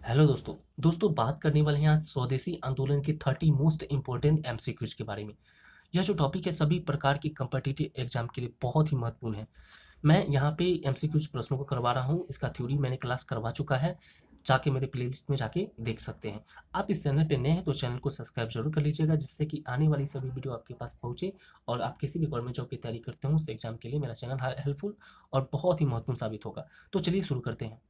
Hello दोस्तों बात करने वाले हैं आज स्वदेशी आंदोलन के 30 मोस्ट इंपॉर्टेंट एमसीक्यूज के बारे में। यह जो टॉपिक है सभी प्रकार की कम्पिटिटिव एग्जाम के लिए बहुत ही महत्वपूर्ण है। मैं यहाँ पे एमसीक्यूज प्रश्नों को करवा रहा हूँ। इसका थ्योरी मैंने क्लास करवा चुका है, जाके मेरे प्लेलिस्ट में जाके देख सकते हैं। आप इस चैनल पे नए हैं तो चैनल को सब्सक्राइब जरूर कर लीजिएगा, जिससे कि आने वाली सभी वीडियो आपके पास पहुंचे और आप किसी भी गवर्नमेंट जॉब की तैयारी करते हो उस एग्जाम के लिए मेरा चैनल हेल्पफुल और बहुत ही महत्वपूर्ण साबित होगा। तो चलिए शुरू करते हैं।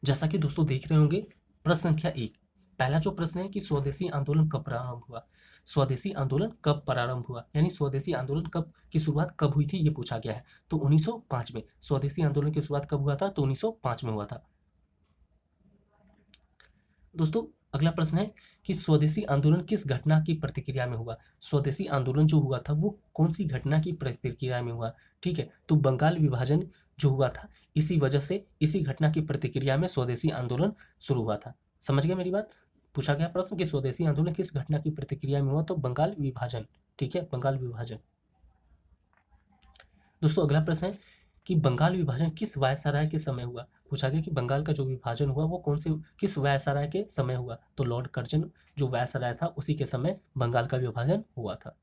जैसा कि दोस्तों देख रहे होंगे, प्रश्न संख्या 1। पहला जो प्रश्न है कि स्वदेशी आंदोलन कब प्रारंभ हुआ। स्वदेशी आंदोलन कब प्रारंभ हुआ, यानी स्वदेशी आंदोलन कब की शुरुआत कब हुई थी, ये पूछा गया है। तो 1905 में। स्वदेशी आंदोलन की शुरुआत कब हुआ था, तो 1905 में हुआ था। दोस्तों अगला प्रश्न है कि स्वदेशी आंदोलन किस घटना की प्रतिक्रिया में हुआ। स्वदेशी आंदोलन जो हुआ था वो कौन सी घटना की प्रतिक्रिया में हुआ। ठीक है, तो बंगाल विभाजन जो हुआ था, इसी वजह से इसी घटना की प्रतिक्रिया में स्वदेशी आंदोलन शुरू हुआ था। समझ गए मेरी बात। पूछा गया प्रश्न कि स्वदेशी आंदोलन किस घटना की प्रतिक्रिया में हुआ, तो बंगाल विभाजन। ठीक है, बंगाल विभाजन। दोस्तों अगला प्रश्न है कि बंगाल विभाजन किस वायसराय के समय हुआ। पूछा गया कि बंगाल का जो विभाजन हुआ वो कौन से किस वायसराय के समय हुआ, तो लॉर्ड कर्जन जो वायसराय था उसी के समय बंगाल का विभाजन हुआ था।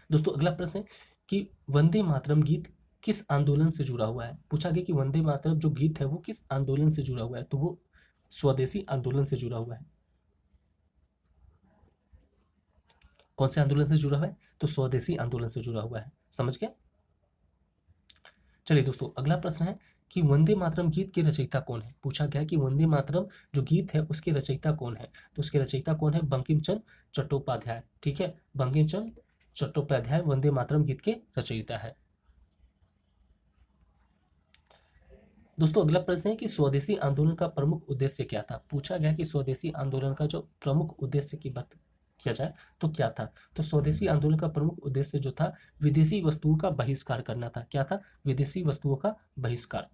दोस्तों अगला प्रश्न है कि वंदे मातरम गीत किस आंदोलन से जुड़ा हुआ है। पूछा गया कि वंदे मातरम जो गीत है वो किस आंदोलन से जुड़ा हुआ है, तो वो स्वदेशी आंदोलन से जुड़ा हुआ है। कौन से आंदोलन से जुड़ा हुआ है, तो स्वदेशी आंदोलन से जुड़ा हुआ है। समझ गए। चलिए दोस्तों अगला प्रश्न है कि वंदे मातरम गीत के रचयिता कौन है। पूछा गया कि वंदे मातरम जो गीत है उसके रचयिता कौन है, तो उसके रचयिता कौन है, बंकिम चंद्र चट्टोपाध्याय। ठीक है, बंकिम चंद्र चट्टोपाध्याय वंदे मातरम गीत के रचयिता है। दोस्तों अगला प्रश्न है कि स्वदेशी आंदोलन का प्रमुख उद्देश्य क्या था। पूछा गया कि स्वदेशी आंदोलन का जो प्रमुख उद्देश्य की बात किया जाए तो क्या था, तो स्वदेशी आंदोलन का प्रमुख उद्देश्य जो था विदेशी वस्तुओं का बहिष्कार करना था। क्या था, विदेशी वस्तुओं का बहिष्कार।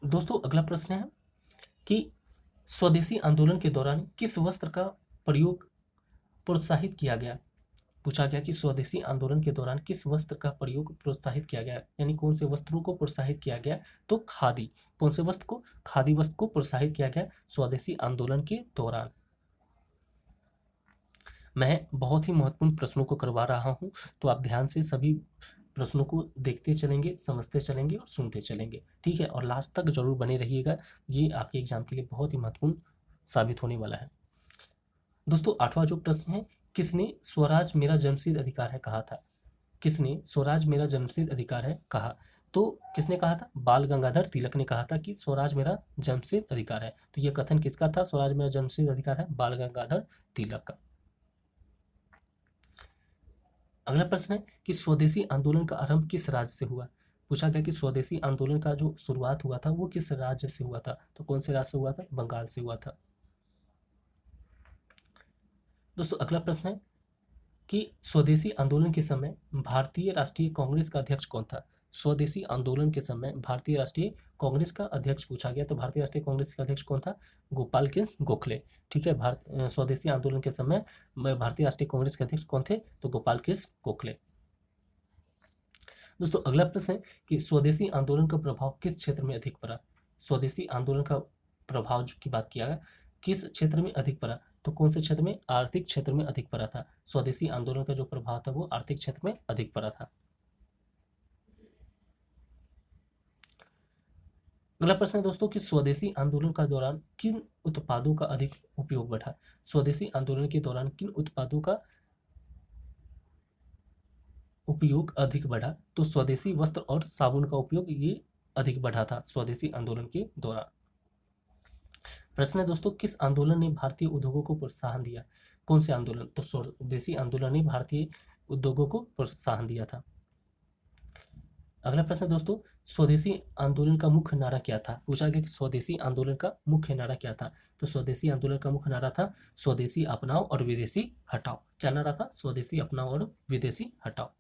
दोस्तों अगला प्रश्न है कि स्वदेशी आंदोलन के दौरान किस वस्त्र का प्रयोग प्रोत्साहित किया गया। पूछा गया कि स्वदेशी आंदोलन के दौरान किस वस्त्र का प्रयोग प्रोत्साहित किया गया, यानी कौन से वस्त्रों को प्रोत्साहित किया गया, तो खादी। कौन से वस्त्र को, खादी वस्त्र को प्रोत्साहित किया गया स्वदेशी आंदोलन के दौरान। मैं बहुत ही महत्वपूर्ण प्रश्नों को करवा रहा हूं, तो आप ध्यान से सभी प्रश्नों को देखते चलेंगे, समझते चलेंगे और सुनते चलेंगे। ठीक है, और लास्ट तक जरूर बने रहिएगा, ये आपके एग्जाम के लिए बहुत ही महत्वपूर्ण साबित होने वाला है। दोस्तों आठवां जो प्रश्न है, किसने स्वराज मेरा जन्मसिद्ध अधिकार है कहा था। किसने स्वराज मेरा जन्मसिद्ध अधिकार है कहा, तो किसने कहा था, बाल गंगाधर तिलक ने कहा था कि स्वराज मेरा जन्मसिद्ध अधिकार है। तो यह कथन किसका था, स्वराज मेरा जन्मसिद्ध अधिकार है, बाल गंगाधर तिलक का। अगला प्रश्न है कि स्वदेशी आंदोलन का आरंभ किस राज्य से हुआ। पूछा गया कि स्वदेशी आंदोलन का जो शुरुआत हुआ था वो किस राज्य से हुआ था, तो कौन से राज्य से हुआ था, बंगाल से हुआ था। दोस्तों अगला प्रश्न है कि स्वदेशी आंदोलन के समय भारतीय राष्ट्रीय कांग्रेस का अध्यक्ष कौन था। स्वदेशी आंदोलन के समय भारतीय राष्ट्रीय कांग्रेस का अध्यक्ष पूछा गया, तो भारतीय राष्ट्रीय कांग्रेस का अध्यक्ष कौन था, गोपाल कृष्ण गोखले। ठीक है, स्वदेशी आंदोलन के समय भारतीय राष्ट्रीय कांग्रेस के अध्यक्ष कौन थे, तो गोपाल कृष्ण गोखले। दोस्तों अगला प्रश्न है कि स्वदेशी आंदोलन का प्रभाव किस क्षेत्र में अधिक पड़ा। स्वदेशी आंदोलन का प्रभाव की बात किया गया किस क्षेत्र में अधिक पड़ा, तो कौन से क्षेत्र में, आर्थिक क्षेत्र में अधिक पड़ा था। स्वदेशी आंदोलन का जो प्रभाव था वो आर्थिक क्षेत्र में अधिक पड़ा था। अगला प्रश्न है दोस्तों कि स्वदेशी आंदोलन का दौरान किन उत्पादों का अधिक उपयोग बढ़ा। स्वदेशी आंदोलन के दौरान किन उत्पादों का उपयोग अधिक बढ़ा, तो स्वदेशी वस्त्र और साबुन का उपयोग ये अधिक बढ़ा था स्वदेशी आंदोलन के दौरान। प्रश्न है दोस्तों, किस आंदोलन ने भारतीय उद्योगों को प्रोत्साहन दिया। कौन से आंदोलन, तो स्वदेशी आंदोलन ने भारतीय उद्योगों को प्रोत्साहन दिया था। अगला प्रश्न है दोस्तों, स्वदेशी आंदोलन का मुख्य नारा क्या था। पूछा गया कि स्वदेशी आंदोलन का मुख्य नारा क्या था, तो स्वदेशी आंदोलन का मुख्य नारा था स्वदेशी अपनाओ और विदेशी हटाओ। क्या नारा था, स्वदेशी अपनाओ और विदेशी हटाओ।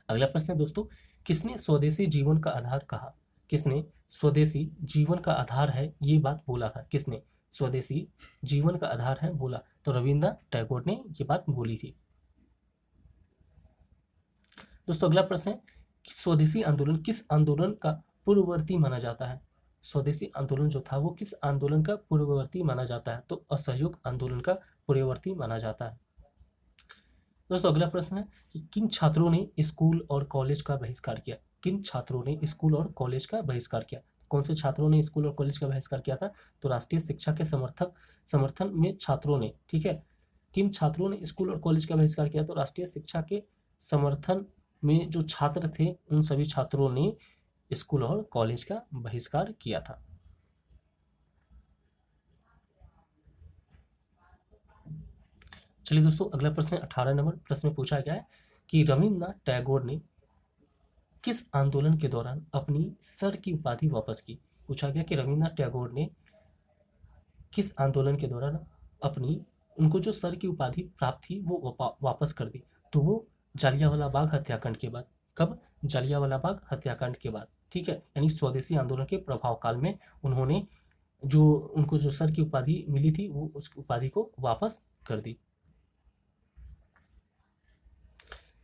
अगला प्रश्न है दोस्तों, किसने स्वदेशी जीवन का आधार कहा। किसने स्वदेशी जीवन का आधार है ये बात बोला था? किसने स्वदेशी जीवन का आधार है बोला? तो रविन्द्रनाथ टैगोर ने ये बात बोली थी। दोस्तों अगला प्रश्न है कि स्वदेशी आंदोलन किस आंदोलन का पूर्ववर्ती माना जाता है? स्वदेशी आंदोलन जो था वो किस आंदोलन का पूर्ववर्ती माना जाता है? तो असहयोग आंदोलन का पूर्ववर्ती माना जाता है। दोस्तों अगला प्रश्न है कि किन छात्रों ने स्कूल और कॉलेज का बहिष्कार किया? किन छात्रों ने स्कूल और कॉलेज का बहिष्कार किया? कौन से छात्रों ने स्कूल और कॉलेज का बहिष्कार किया था? तो राष्ट्रीय शिक्षा के समर्थन में छात्रों ने, ठीक है। किन छात्रों ने स्कूल और कॉलेज का बहिष्कार किया? तो राष्ट्रीय शिक्षा के समर्थन में जो छात्र थे उन सभी छात्रों ने स्कूल और कॉलेज का बहिष्कार किया था। चलिए दोस्तों अगला प्रश्न 18 नंबर प्रश्न में पूछा गया है कि रविन्द्रनाथ टैगोर ने किस आंदोलन के दौरान अपनी सर की उपाधि वापस की? पूछा गया कि रविन्द्रनाथ टैगोर ने किस आंदोलन के दौरान अपनी उनको जो सर की उपाधि प्राप्त थी वो वापस कर दी? तो वो जालियांवाला बाग हत्याकांड के बाद। कब? जालियांवाला बाग हत्याकांड के बाद, ठीक है। यानी स्वदेशी आंदोलन के प्रभाव काल में उन्होंने जो उनको जो सर की उपाधि मिली थी वो उस उपाधि को वापस कर दी।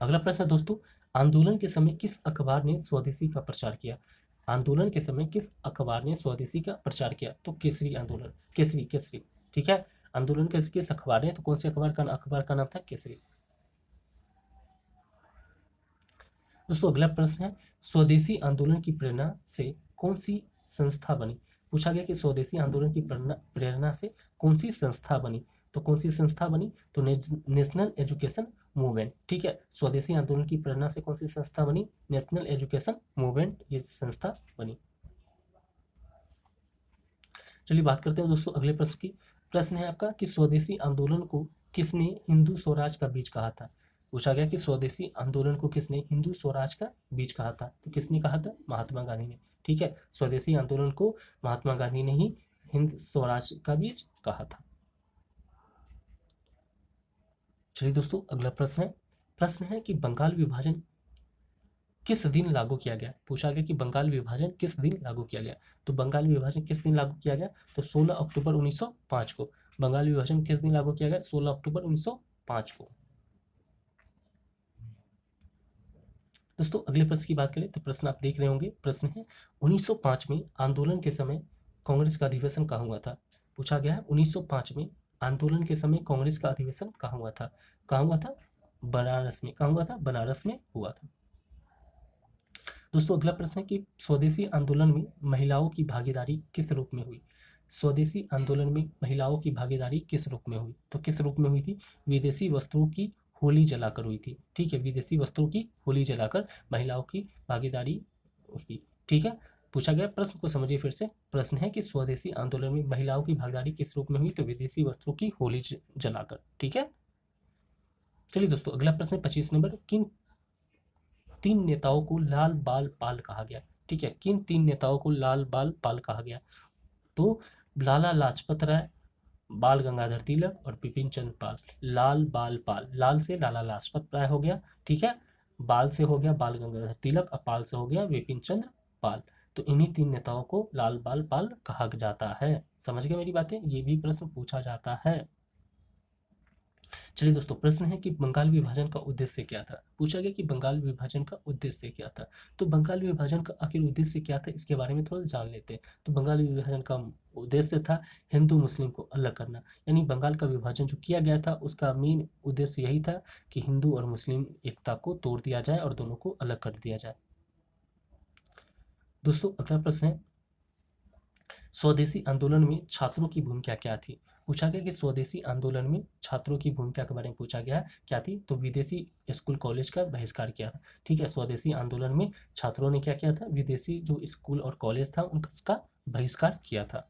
अगला प्रश्न है दोस्तों, आंदोलन के समय किस अखबार ने स्वदेशी का प्रचार किया? आंदोलन के समय किस अखबार ने स्वदेशी का प्रचार किया? तो केसरी आंदोलन, केसरी, ठीक है। आंदोलन के किस अखबार ने? तो कौन से अखबार का नाम था? केसरी। दोस्तों अगला प्रश्न है, स्वदेशी आंदोलन की प्रेरणा से कौन सी संस्था बनी? पूछा गया कि स्वदेशी आंदोलन की प्रेरणा से कौन सी संस्था बनी? तो कौन सी संस्था बनी? तो नेशनल एजुकेशन मूवमेंट, ठीक है। स्वदेशी आंदोलन की प्रेरणा से कौन सी संस्था बनी? नेशनल एजुकेशन मूवमेंट ये संस्था बनी। चलिए बात करते हैं दोस्तों अगले प्रश्न की। प्रश्न है आपका कि स्वदेशी आंदोलन को किसने हिंदू स्वराज का बीज कहा था? पूछा गया कि स्वदेशी आंदोलन को किसने हिंदू स्वराज का बीज कहा था? तो किसने कहा था? महात्मा गांधी ने, ठीक है। स्वदेशी आंदोलन को महात्मा गांधी ने ही हिंद स्वराज का बीज कहा था। चलिए दोस्तों अगला प्रश्न है कि बंगाल विभाजन किस दिन लागू किया गया? पूछा गया कि बंगाल विभाजन किस दिन लागू किया गया? तो बंगाल विभाजन किस दिन लागू किया गया? तो 16 अक्टूबर 1905 को। बंगाल विभाजन किस दिन लागू किया गया? 16 अक्टूबर 1905 को। दोस्तों अगले प्रश्न की बात करें तो प्रश्न आप देख रहे होंगे, प्रश्न है 1905 में आंदोलन के समय कांग्रेस का अधिवेशन कहाँ हुआ था? पूछा गया है 1905 में आंदोलन के समय कांग्रेस का अधिवेशन कहाँ हुआ था? कहाँ हुआ था? बनारस में। कहाँ हुआ था? बनारस में हुआ था। दोस्तों अगला प्रश्न है कि स्वदेशी आंदोलन में महिलाओं की भागीदारी किस रूप में हुई? स्वदेशी आंदोलन में महिलाओं की भागीदारी किस रूप में हुई? तो किस रूप में हुई थी? विदेशी वस्त्रों की होली जलाकर हुई थी, ठीक है। विदेशी वस्त्रों की होली जलाकर महिलाओं की भागीदारी हुई थी, ठीक है। पूछा गया, प्रश्न को समझिए फिर से। प्रश्न है कि स्वदेशी आंदोलन में महिलाओं की भागीदारी किस रूप में हुई? तो विदेशी वस्त्रों की होली जलाकर, ठीक है। चलिए दोस्तों अगला प्रश्न 25 नंबर, किन तीन नेताओं को लाल बाल पाल कहा गया? ठीक है, किन तीन नेताओं को लाल बाल पाल कहा गया? तो लाला लाजपत राय, बाल गंगाधर तिलक और बिपिन चंद्र पाल। लाल बाल पाल, लाल से लाला लाजपत राय हो गया, ठीक है। बाल से हो गया बाल गंगाधर तिलक और पाल से हो गया बिपिन चंद्र पाल। तो इन्हीं तीन नेताओं को लाल बाल पाल कहा जाता है। समझ गए मेरी बातें? ये भी प्रश्न पूछा जाता है। चलिए दोस्तों प्रश्न है कि बंगाल विभाजन का उद्देश्य क्या था? पूछा गया कि बंगाल विभाजन का उद्देश्य क्या था। तो बंगाल विभाजन का आखिर उद्देश्य क्या था इसके बारे में थोड़ा जान लेते हैं। तो बंगाल विभाजन का उद्देश्य था हिंदू मुस्लिम को अलग करना। यानी बंगाल का विभाजन जो किया गया था उसका मेन उद्देश्य यही था कि हिंदू और मुस्लिम एकता को तोड़ दिया जाए और दोनों को अलग कर दिया जाए। दोस्तों अगला प्रश्न है, स्वदेशी आंदोलन में छात्रों की भूमिका क्या थी? पूछा गया कि स्वदेशी आंदोलन में छात्रों की भूमिका के बारे में पूछा गया क्या थी? तो विदेशी स्कूल कॉलेज का बहिष्कार किया था, ठीक है। स्वदेशी आंदोलन में छात्रों ने क्या किया था? विदेशी जो स्कूल और कॉलेज था उनका बहिष्कार किया था।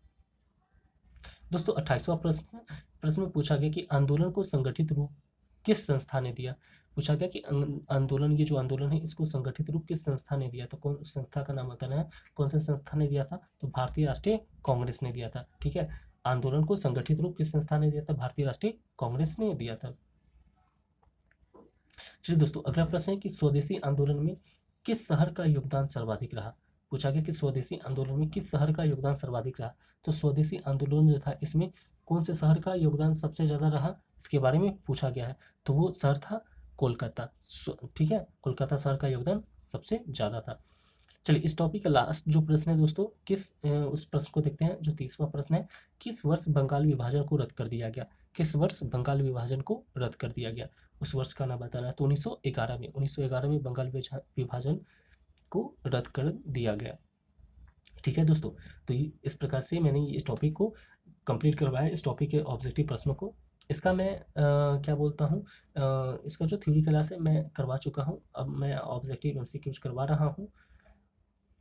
दोस्तों 28वां प्रश्न है, प्रश्न में पूछा गया कि आंदोलन को संगठित रूप किस संस्था ने दिया? पूछा गया कि आंदोलन, ये जो आंदोलन है इसको संगठित रूप किस संस्था ने दिया? तो कौन संस्था का नाम बताना है। कौन सी संस्था ने दिया था? तो भारतीय राष्ट्रीय कांग्रेस ने दिया था, ठीक है। आंदोलन को संगठित रूप किस संस्था ने दिया था? भारतीय राष्ट्रीय कांग्रेस ने दिया था। चलिए दोस्तों अगला प्रश्न है कि स्वदेशी आंदोलन में किस शहर का योगदान सर्वाधिक रहा? पूछा गया कि स्वदेशी आंदोलन में किस शहर का योगदान सर्वाधिक रहा। तो स्वदेशी आंदोलन जो था इसमें कौन से शहर का योगदान सबसे ज़्यादा रहा, इसके बारे में पूछा गया है। तो वो शहर था कोलकाता। ठीक है, कोलकाता शहर का योगदान सबसे ज़्यादा था। चलिए इस टॉपिक का लास्ट जो प्रश्न है दोस्तों, उस प्रश्न को देखते हैं जो 30वां प्रश्न है। किस वर्ष बंगाल विभाजन को रद्द कर दिया गया। किस वर्ष बंगाल विभाजन को रद्द कर दिया गया, उस वर्ष का नाम बताना है। तो 1911 में, 1911 में बंगाल विभाजन को रद्द कर दिया गया। ठीक है दोस्तों, तो इस प्रकार से मैंने ये टॉपिक को कंप्लीट करवाया, इस टॉपिक के ऑब्जेक्टिव प्रश्नों को। इसका मैं क्या बोलता हूँ, इसका जो थ्योरी क्लास है मैं करवा चुका हूँ, अब मैं ऑब्जेक्टिव एमसीक्यूज करवा रहा हूँ।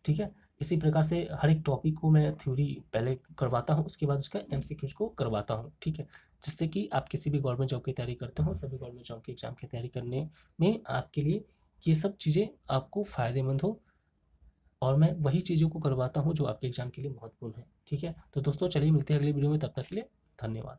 ठीक है, इसी प्रकार से हर एक टॉपिक को मैं थ्योरी पहले करवाता हूँ, उसके बाद उसका एमसीक्यूज को करवाता हूँ। ठीक है, जिससे कि आप किसी भी गवर्नमेंट जॉब की तैयारी करते हो, सभी गवर्नमेंट जॉब के एग्जाम की तैयारी करने में आपके लिए ये सब चीज़ें आपको फ़ायदेमंद हो, और मैं वही चीज़ों को करवाता हूँ जो आपके एग्जाम के लिए महत्वपूर्ण है। ठीक है, तो दोस्तों चलिए मिलते हैं अगली वीडियो में, तब तक के लिए धन्यवाद।